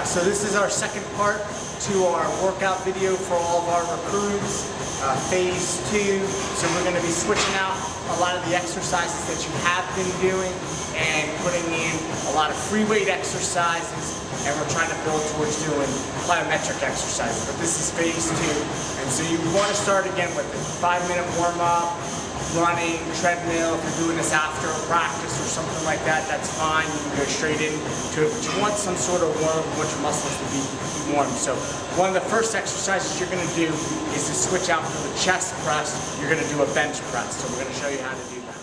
So this is our second part to our workout video for all of our recruits, phase 2. So we're going to be switching out a lot of the exercises that you have been doing and putting in a lot of free weight exercises, and we're trying to build towards doing plyometric exercises. But this is phase 2, and so you want to start again with a 5-minute warm-up, running, treadmill. If you're doing this after a practice or something like that, that's fine. You can go straight into it, but you want some sort of warm, you want your muscles to be warm. So one of the first exercises you're going to do is to switch out from the chest press. You're going to do a bench press. So we're going to show you how to do that.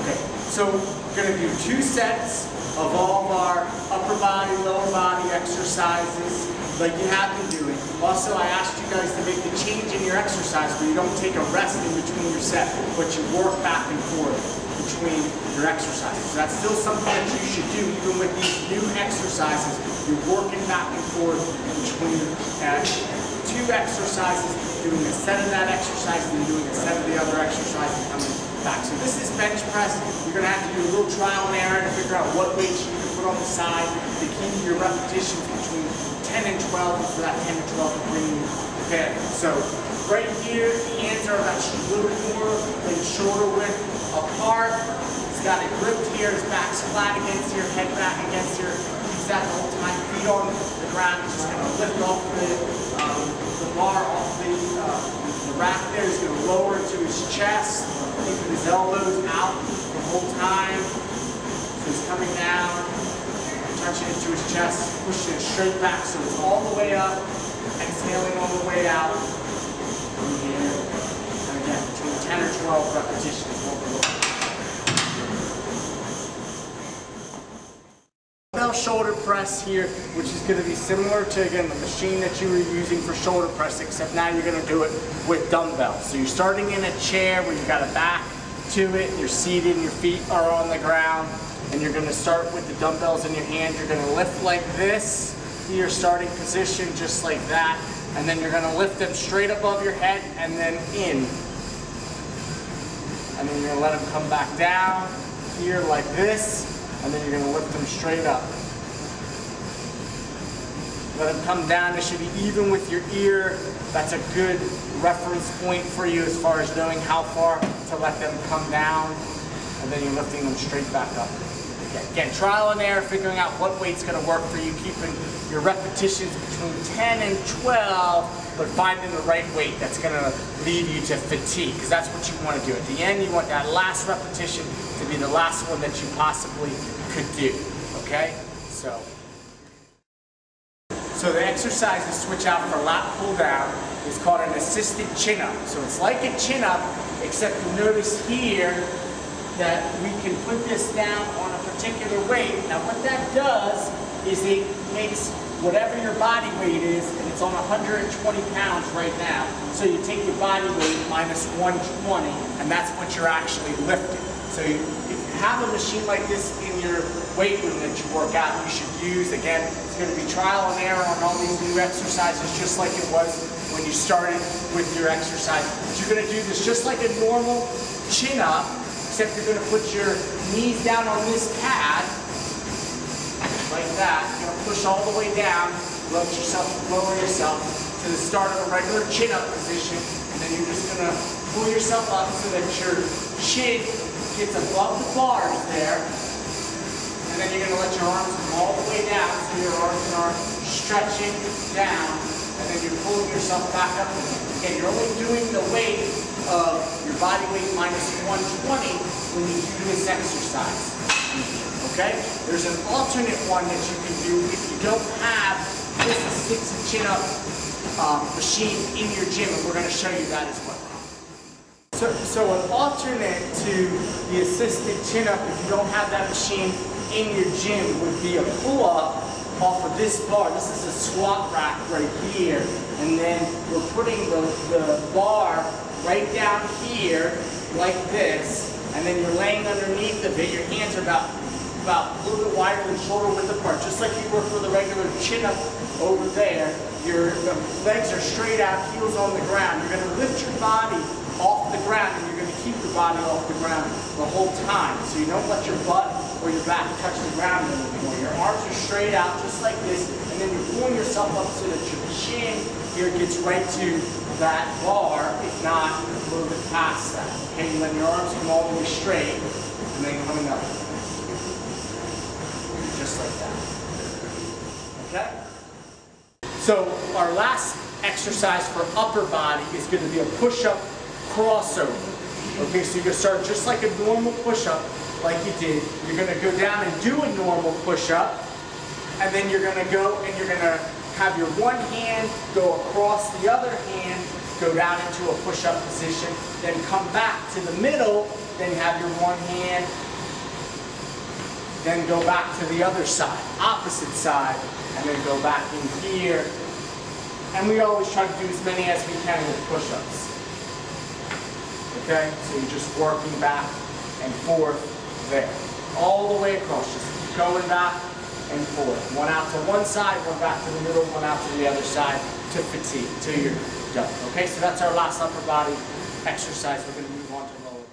Okay, so we're going to do 2 sets of all of our upper body, lower body exercises like you have been doing. Also, I asked you guys to make the change in your exercise where you don't take a rest in between your set, but you work back and forth between your exercises. So that's still something that you should do even with these new exercises. You're working back and forth between 2 exercises, doing a set of that exercise and doing a set of the other exercise and coming back. So this is bench press. You're going to have to do a little trial and error to figure out what weights you can put on the side to keep your repetitions between 10 and 12, and for that 10 to 12 to bring you prepared. So right here, the hands are about a little more than shoulder width apart. He's got it gripped here, his back's flat against your head back against your, keeps that the whole time, feet on the ground. He's just going to lift off the bar off the rack there. He's going to lower it to his chest, keeping his elbows out the whole time. So he's coming down, touching it to his chest, pushing it straight back so it's all the way up, exhaling all the way out. From here. And again, between 10 or 12 repetitions is what we're looking for. Bell shoulder press here, which is going to be similar to, again, the machine that you were using for shoulder press, except now you're going to do it with dumbbells. So you're starting in a chair where you've got a back to it, you're seated, and your feet are on the ground. And you're going to start with the dumbbells in your hand. You're going to lift like this to your starting position, just like that. And then you're going to lift them straight above your head and then in. And then you're going to let them come back down here like this. And then you're going to lift them straight up. Let them come down. It should be even with your ear. That's a good reference point for you as far as knowing how far to let them come down. And then you're lifting them straight back up. Again, trial and error, figuring out what weight's going to work for you, keeping your repetitions between 10 and 12, but finding the right weight that's going to lead you to fatigue, because that's what you want to do. At the end, you want that last repetition to be the last one that you possibly could do, okay? So the exercise to switch out for lat pull down is called an assisted chin-up. So it's like a chin-up, except you notice here that we can put this down on a particular weight. Now what that does is it makes whatever your body weight is, and it's on 120 pounds right now, so you take your body weight minus 120, and that's what you're actually lifting. So if you have a machine like this in your weight room that you work out, you should use, again, it's going to be trial and error on all these new exercises, just like it was when you started with your exercise. But you're going to do this just like a normal chin-up, except you're going to put your knees down on this pad, like that. You're going to push all the way down, lower yourself to the start of a regular chin-up position, and then you're just going to pull yourself up so that your chin gets above the bars there, and then you're going to let your arms come all the way down so your arms are stretching down, and then you're pulling yourself back up. Again, you're only doing the weight of your body weight minus 120 when you do this exercise. Okay? There's an alternate one that you can do if you don't have this assisted chin-up machine in your gym, and we're going to show you that as well. So an alternate to the assisted chin-up, if you don't have that machine in your gym, would be a pull-up off of this bar. This is a squat rack right here, and then we're putting the bar right down here, like this, and then you're laying underneath of it. Your hands are about a little bit wider than shoulder width apart, just like you were for the regular chin-up over there. Your legs are straight out, heels on the ground. You're going to lift your body off the ground, and you're going to keep your body off the ground the whole time. So you don't let your butt or for your back to touch the ground a little bit more. Your arms are straight out just like this, and then you're pulling yourself up so that your chin here gets right to that bar, if not a little bit past that. Okay, you let your arms come all the way straight, and then coming up. Just like that. Okay? So our last exercise for upper body is going to be a push-up crossover. Okay, so you're going to start just like a normal push-up, like you did. You're going to go down and do a normal push-up, and then you're going to go and you're going to have your one hand go across the other hand, go down into a push-up position, then come back to the middle, then have your one hand, then go back to the other side, opposite side, and then go back in here. And we always try to do as many as we can with push-ups. Okay, so you're just working back and forth there. All the way across, just keep going back and forth. One out to one side, one back to the middle, one out to the other side to fatigue, till you're done. Okay, so that's our last upper body exercise. We're going to move on to lower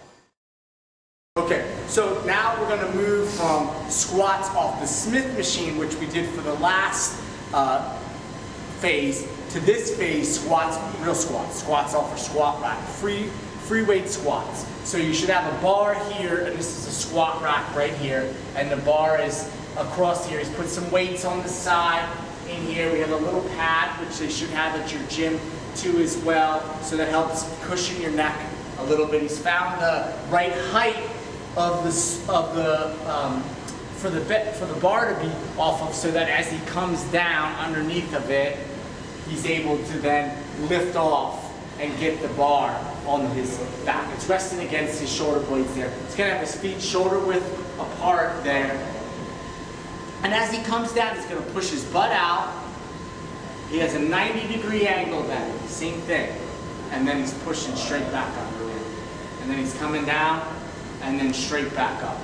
body. Okay, so now we're going to move from squats off the Smith machine, which we did for the last phase, to this phase, squats, real squats. Squats off a squat rack, free weight squats. So you should have a bar here, and this is a squat rack right here, and the bar is across here. He's put some weights on the side. In here we have a little pad, which they should have at your gym too as well, so that helps cushion your neck a little bit. He's found the right height of for the bar to be off of, so that as he comes down underneath of it, he's able to then lift off and get the bar on his back. It's resting against his shoulder blades there. He's going to have his feet shoulder width apart there. And as he comes down, he's going to push his butt out. He has a 90-degree angle then, same thing. And then he's pushing straight back up. And then he's coming down, and then straight back up.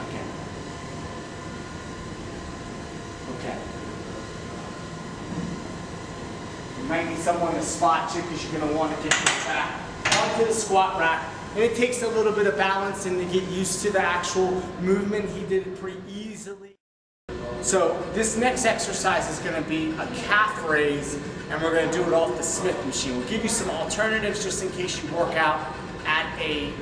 Okay. Okay. You might need someone to spot you because you're going to want to get your back onto the squat rack. And it takes a little bit of balance and to get used to the actual movement. He did it pretty easily. So this next exercise is going to be a calf raise, and we're going to do it off the Smith machine. We'll give you some alternatives just in case you work out at a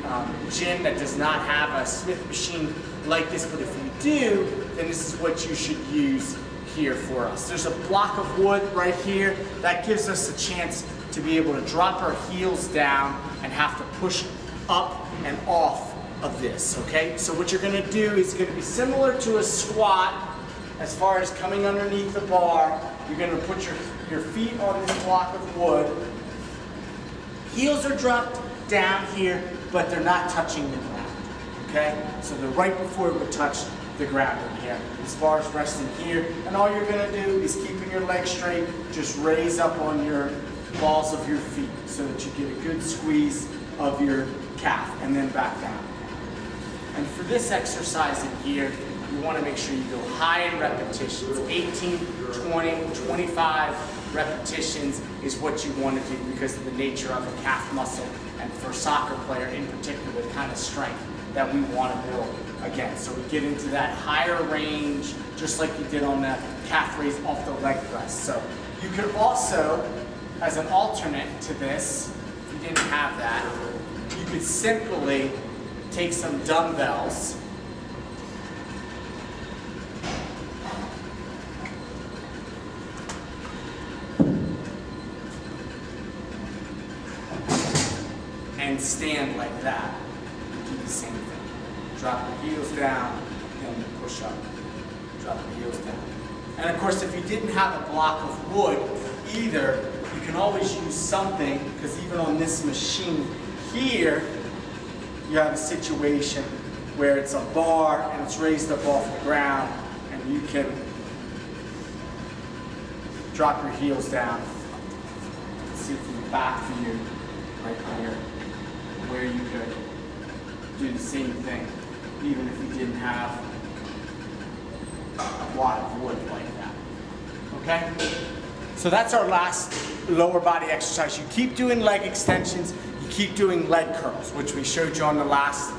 gym that does not have a Smith machine like this, but if you do, then this is what you should use here for us. There's a block of wood right here that gives us a chance to be able to drop our heels down and have to push up and off of this, okay? So what you're gonna do is gonna be similar to a squat as far as coming underneath the bar. You're gonna put your feet on this block of wood. Heels are dropped down here, but they're not touching the ground, okay? So they're right before it would touch the ground in here. As far as resting here, and all you're gonna do is keeping your legs straight, just raise up on your balls of your feet so that you get a good squeeze of your calf, and then back down. And for this exercise in here, you want to make sure you go high in repetitions. 18, 20, 25 repetitions is what you want to do because of the nature of a calf muscle, and for a soccer player in particular, the kind of strength that we want to build again. So we get into that higher range, just like you did on the calf raise off the leg press. So you could also, as an alternate to this, if you didn't have that, you could simply take some dumbbells and stand like that. Do the same thing. Drop the heels down and push up. Drop the heels down. And of course, if you didn't have a block of wood either, you can always use something, because even on this machine here, you have a situation where it's a bar and it's raised up off the ground, and you can drop your heels down. See from the back view right here, where you could do the same thing, even if you didn't have a wad of wood like that. Okay? So that's our last lower body exercise. You keep doing leg extensions, you keep doing leg curls, which we showed you on the last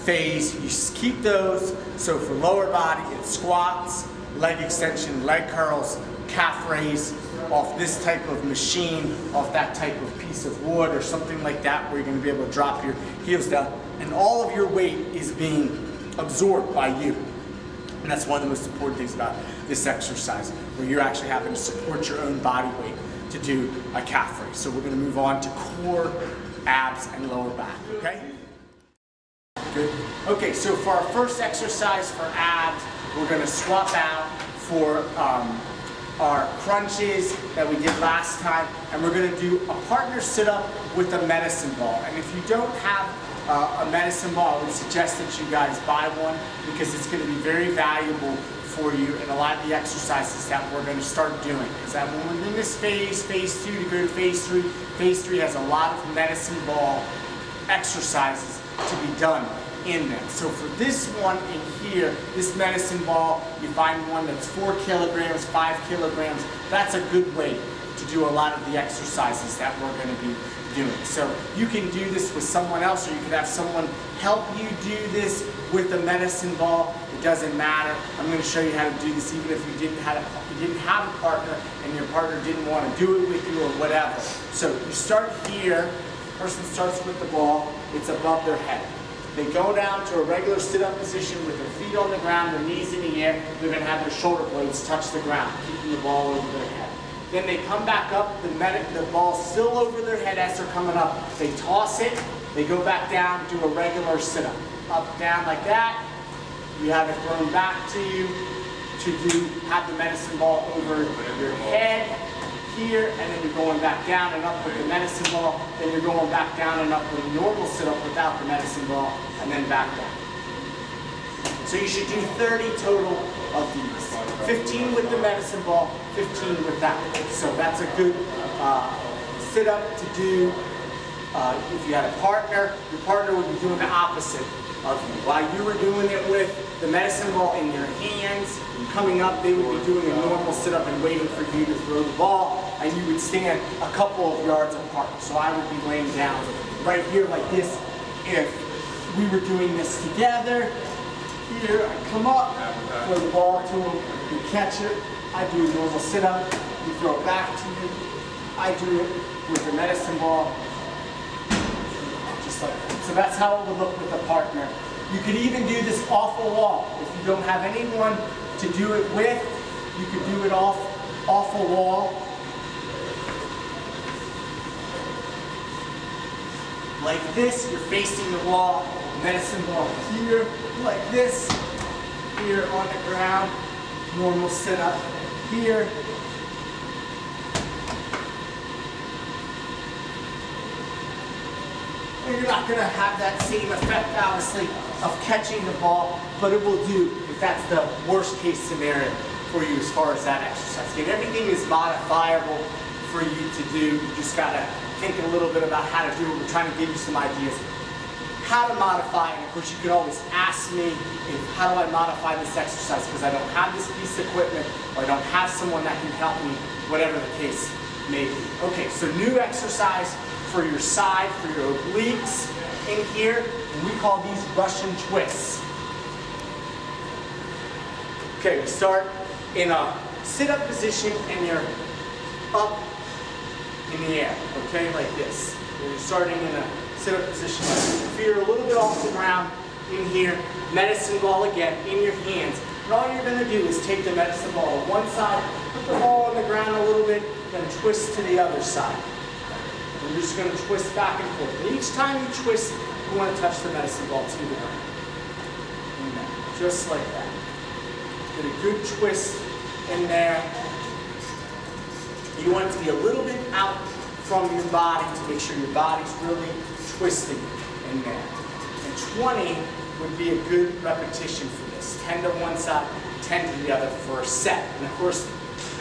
phase. You just keep those. So for lower body, it's squats, leg extension, leg curls, calf raise off this type of machine, off that type of piece of wood or something like that, where you're going to be able to drop your heels down. And all of your weight is being absorbed by you. And that's one of the most important things about this exercise, where you're actually having to support your own body weight to do a calf raise. So we're going to move on to core, abs, and lower back, okay? Good. Okay, so for our first exercise for abs, we're going to swap out for our crunches that we did last time, and we're going to do a partner sit-up with a medicine ball. And if you don't have a medicine ball, I would suggest that you guys buy one, because it's going to be very valuable for you in a lot of the exercises that we're going to start doing. Because when we're in this phase 2 to go to phase 3 has a lot of medicine ball exercises to be done in them. So for this one in here, this medicine ball, you find one that's 4 kilograms, 5 kilograms. That's a good weight to do a lot of the exercises that we're going to be doing. So you can do this with someone else, or you can have someone help you do this with a medicine ball. It doesn't matter. I'm going to show you how to do this even if you didn't have a partner and your partner didn't want to do it with you or whatever. So you start here. Person starts with the ball. It's above their head. They go down to a regular sit-up position with their feet on the ground, their knees in the air. They're going to have their shoulder blades touch the ground, keeping the ball over their head. Then they come back up, the ball's still over their head as they're coming up. They toss it, they go back down, do a regular sit-up. Up, down like that. You have it thrown back to you to have the medicine ball over your head here, and then you're going back down and up with the medicine ball. Then you're going back down and up with a normal sit-up without the medicine ball, and then back down. So you should do 30 total of these. 15 with the medicine ball, 15 with that. So that's a good sit-up to do. If you had a partner, your partner would be doing the opposite of you. While you were doing it with the medicine ball in your hands, coming up, they would be doing a normal sit-up and waiting for you to throw the ball, and you would stand a couple of yards apart. So I would be laying down right here like this. If we were doing this together, here I come up, throw the ball to him, you catch it, I do a normal sit-up, you throw it back to you, I do it with the medicine ball, just like that. So that's how it would look with a partner. You could even do this off a wall. If you don't have anyone to do it with, you could do it off a wall. Like this, you're facing the wall, medicine ball here, like this, here on the ground, normal sit-up here. And you're not going to have that same effect, obviously, of catching the ball, but it will do if that's the worst case scenario for you as far as that exercise. Again, everything is modifiable for you to do. You just got to think a little bit about how to do it. We're trying to give you some ideas how to modify it. Of course, you can always ask me, how do I modify this exercise, because I don't have this piece of equipment, or I don't have someone that can help me, whatever the case may be. Okay, so new exercise for your side, for your obliques in here, and we call these Russian twists. Okay, we start in a sit-up position and you're up in the air, okay, like this. You're starting in a sit-up position. Your feet are a little bit off the ground in here. Medicine ball again in your hands. And all you're going to do is take the medicine ball on one side, put the ball on the ground a little bit, then twist to the other side. And you're just going to twist back and forth. And each time you twist, you want to touch the medicine ball to the ground. Just like that. Get a good twist in there. You want it to be a little bit out from your body to make sure your body's really twisting in there. And 20 would be a good repetition for this. 10 to one side, 10 to the other for a set. And of course,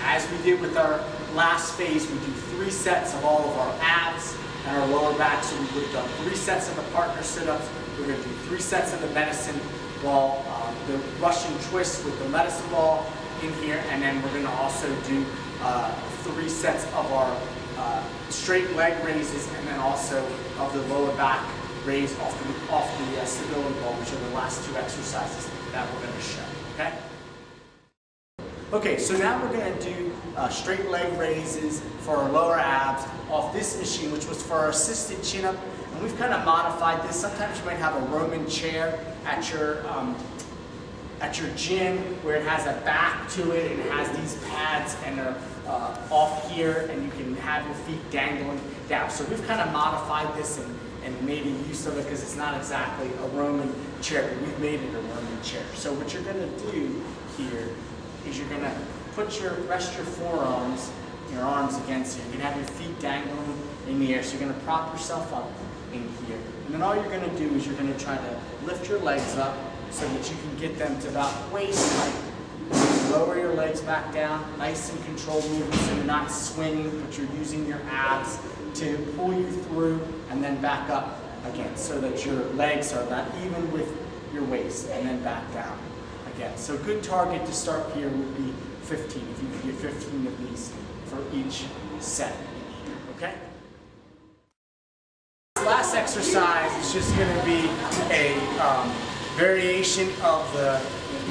as we did with our last phase, we do 3 sets of all of our abs and our lower back. So we would have done 3 sets of the partner sit-ups. We're going to do 3 sets of the medicine ball, the Russian twist with the medicine ball in here, and then we're going to also do 3 sets of our straight leg raises, and then also of the lower back raise off the stability ball, which are the last two exercises that we're going to show, okay? Okay, so now we're going to do straight leg raises for our lower abs off this machine, which was for our assisted chin-up. And we've kind of modified this. Sometimes you might have a Roman chair at your gym where it has a back to it and it has these pads and they're off here and you can have your feet dangling down. So we've kind of modified this and made a use of it because it's not exactly a Roman chair, but we've made it a Roman chair. So what you're going to do here is you're going to rest your forearms, your arms against you. You can have your feet dangling in the air. So you're going to prop yourself up in here. And then all you're going to do is you're going to try to lift your legs up so that you can get them to about waist height. Lower your legs back down, nice and controlled movement so you're not swinging, but you're using your abs to pull you through and then back up again so that your legs are about even with your waist and then back down again. So a good target to start here would be 15, if you could get 15 of these for each set, okay? This last exercise is just going to be a variation of the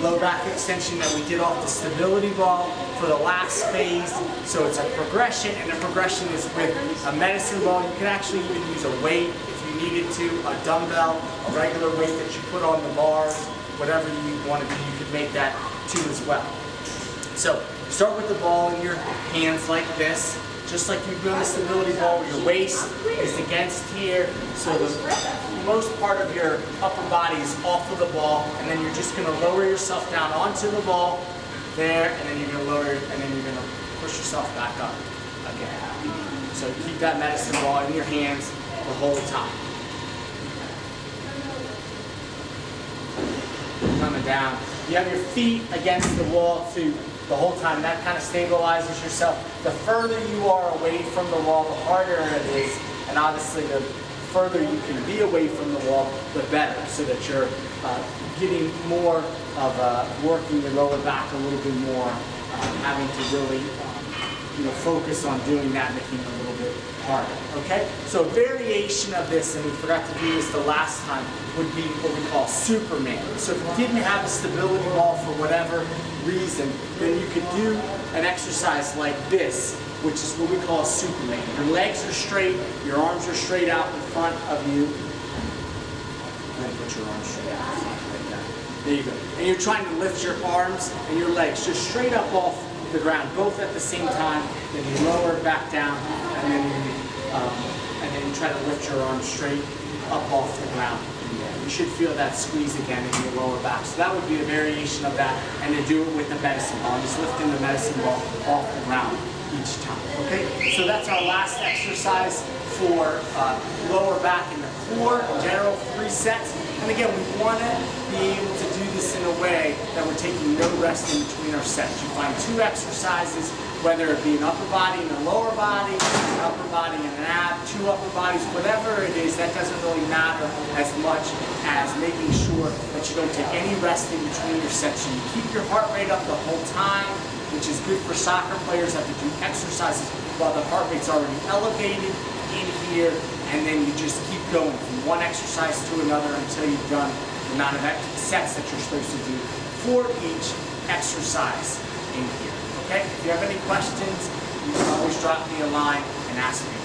low back extension that we did off the stability ball for the last phase. So it's a progression, and the progression is with a medicine ball. You can actually even use a weight if you needed to, a dumbbell, a regular weight that you put on the bars, whatever you want to do, you could make that too as well. So start with the ball in your hands like this, just like you do on the stability ball. Your waist is against here, so the most part of your upper body is off of the ball, and then you're just going to lower yourself down onto the ball there, and then you're going to lower it, and then you're going to push yourself back up again. So keep that medicine ball in your hands the whole time. Coming down. You have your feet against the wall too the whole time. That kind of stabilizes yourself. The further you are away from the wall, the harder it is, and obviously the further you can be away from the wall, the better, so that you're getting more of working your lower back a little bit more, having to really focus on doing that, making it a little bit harder, okay? So a variation of this, and we forgot to do this the last time, would be what we call Superman. So if you didn't have a stability ball for whatever reason, then you could do an exercise like this, which is what we call Superman. Your legs are straight, your arms are straight out in front of you. And then put your arms straight out in front like that. There you go. And you're trying to lift your arms and your legs just straight up off the ground, both at the same time. Then you lower it back down, and then you try to lift your arms straight up off the ground. You should feel that squeeze again in your lower back. So that would be a variation of that, and to do it with the medicine ball. Just lifting the medicine ball off the ground each time. Okay, so that's our last exercise for lower back and the core, general 3 sets. And again, we want to be able to do this in a way that we're taking no rest in between our sets. You find 2 exercises, whether it be an upper body and a lower body, an upper body and an ab, 2 upper bodies, whatever it is, that doesn't really matter as much as making sure that you don't take any rest in between your sets. You keep your heart rate up the whole time, which is good for soccer players that have to do exercises while the heart rate's already elevated in here, and then you just keep going from one exercise to another until you've done the amount of sets that you're supposed to do for each exercise in here. Okay? If you have any questions, you can always drop me a line and ask me.